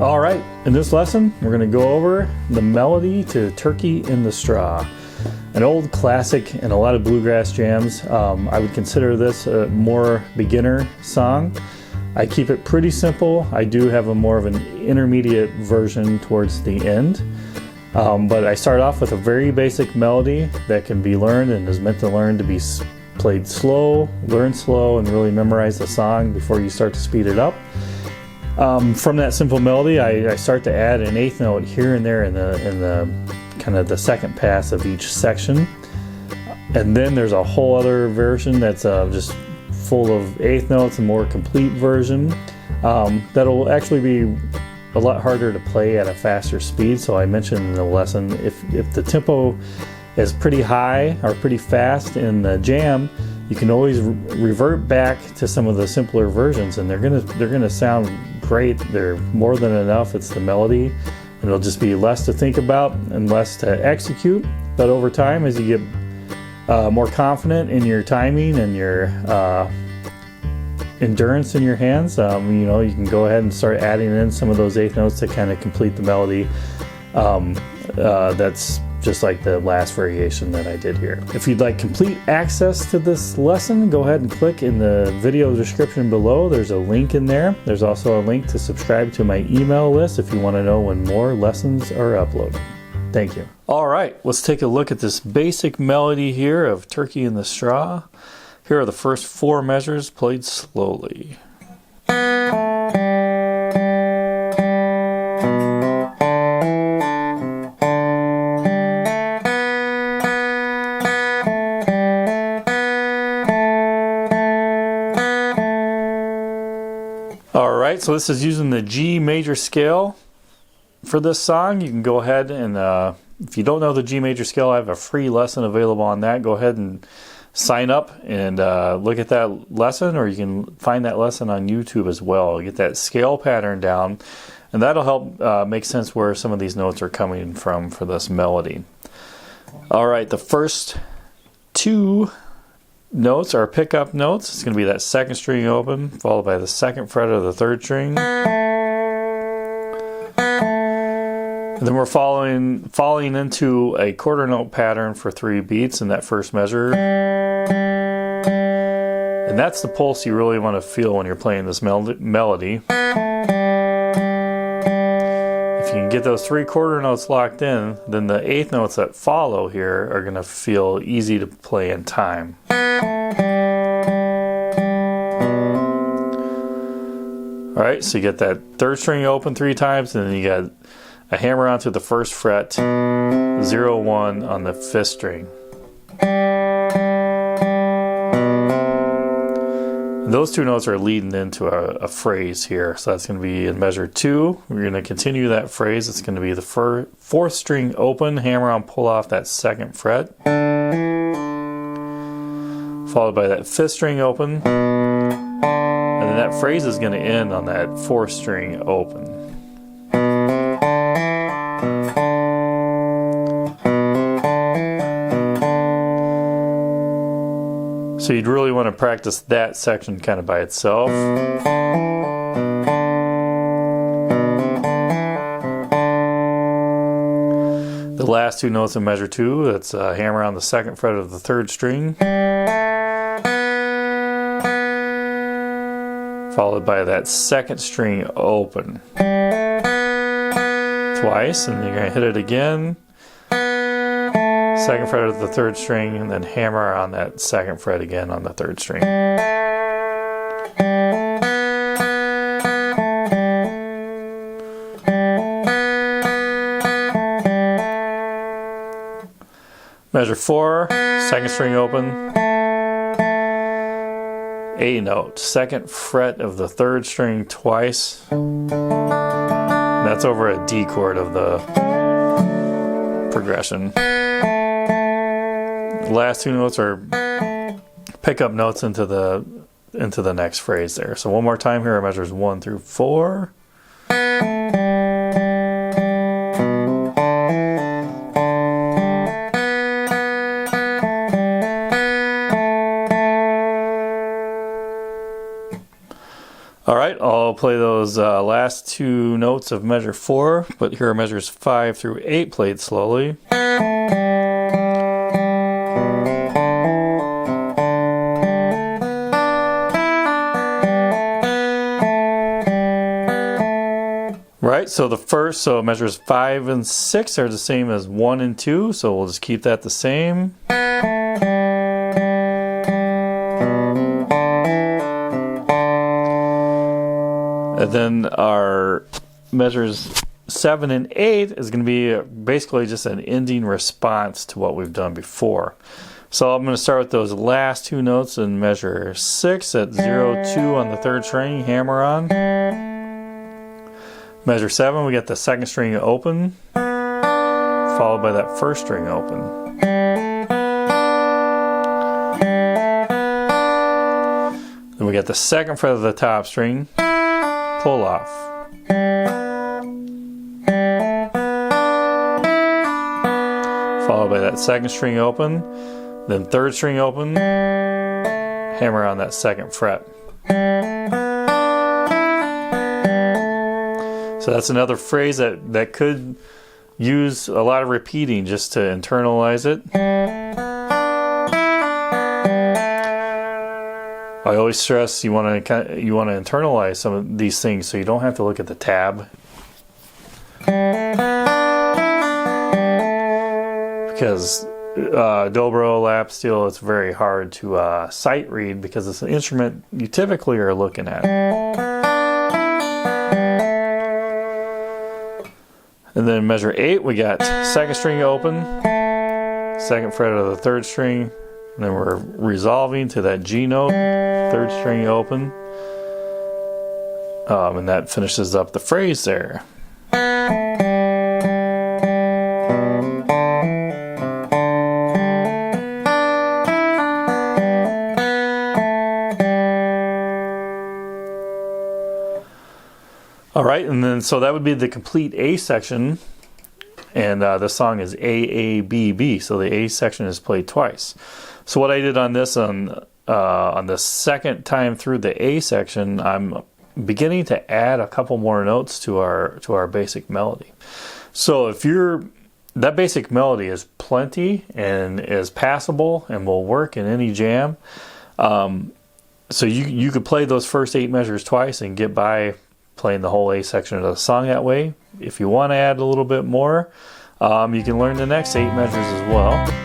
All right, in this lesson, we're going to go over the melody to Turkey in the Straw, an old classic in a lot of bluegrass jams. I would consider this a more beginner song. I keep it pretty simple. I do have a more of an intermediate version towards the end, but I start off with a very basic melody that can be learned and is meant to learn to be played slow, learn slow, and really memorize the song before you start to speed it up. From that simple melody, I start to add an eighth note here and there in the kind of the second pass of each section, and then there's a whole other version that's just full of eighth notes, a more complete version that'll actually be a lot harder to play at a faster speed. So I mentioned in the lesson, if the tempo is pretty high or pretty fast in the jam, you can always revert back to some of the simpler versions, and they're gonna sound great. They're more than enough. It's the melody, and it'll just be less to think about and less to execute. But over time, as you get more confident in your timing and your endurance in your hands, you know, you can go ahead and start adding in some of those eighth notes to kind of complete the melody. That's just like the last variation that I did here. If you'd like complete access to this lesson, go ahead and click in the video description below. There's a link in there. There's also a link to subscribe to my email list if you want to know when more lessons are uploaded. Thank you. All right, let's take a look at this basic melody here of Turkey in the Straw. Here are the first four measures played slowly. Alright, so this is using the G major scale for this song. You can go ahead and, if you don't know the G major scale, I have a free lesson available on that. Go ahead and sign up and look at that lesson, or you can find that lesson on YouTube as well. Get that scale pattern down, and that'll help make sense where some of these notes are coming from for this melody. Alright, the first two notes are pickup notes. It's going to be that second string open, followed by the second fret of the third string. And then we're falling into a quarter note pattern for 3 beats in that first measure. And that's the pulse you really want to feel when you're playing this melody. If you can get those 3 quarter notes locked in, then the eighth notes that follow here are going to feel easy to play in time. Alright, so you get that third string open 3 times, and then you got a hammer onto the first fret, 0, 1 on the 5th string. And those 2 notes are leading into a phrase here, so that's going to be in measure 2. We're going to continue that phrase. It's going to be the 4th string open, hammer on, pull off that 2nd fret, followed by that 5th string open, and then that phrase is going to end on that 4th string open. So you'd really want to practice that section kind of by itself. The last 2 notes in measure 2, that's a hammer on the 2nd fret of the 3rd string, followed by that 2nd string open twice, and then you're going to hit it again, 2nd fret of the 3rd string, and then hammer on that 2nd fret again on the 3rd string. Measure 4, 2nd string open, A note, 2nd fret of the 3rd string twice. That's over a D chord of the progression. The last 2 notes are pickup notes into the next phrase there. So one more time here, measures 1 through 4. Alright, I'll play those those last two notes of measure 4, but here are measures 5 through 8 played slowly. Right, so measures 5 and 6 are the same as 1 and 2, so we'll just keep that the same. And then our measures 7 and 8 is going to be basically just an ending response to what we've done before. So I'm going to start with those last two notes in measure 6 at 0-2 on the 3rd string, hammer on. Measure 7, we get the 2nd string open, followed by that 1st string open. Then we get the 2nd fret of the top string, pull off. Followed by that 2nd string open, then 3rd string open, hammer on that 2nd fret. So that's another phrase that could use a lot of repeating just to internalize it. I always stress you want to internalize some of these things so you don't have to look at the tab. Because Dobro, lap steel, it's very hard to sight read because it's an instrument you typically are looking at. And then measure 8, we got 2nd string open, 2nd fret of the 3rd string, and then we're resolving to that G note, 3rd string open, and that finishes up the phrase there. Alright, and then so that would be the complete A section, and the song is A-A-B-B, so the A section is played twice. So what I did on this, on the second time through the A section, I'm beginning to add a couple more notes to our basic melody. So if that basic melody is plenty and is passable and will work in any jam, so you could play those first 8 measures twice and get by playing the whole A section of the song that way. If you want to add a little bit more, you can learn the next 8 measures as well.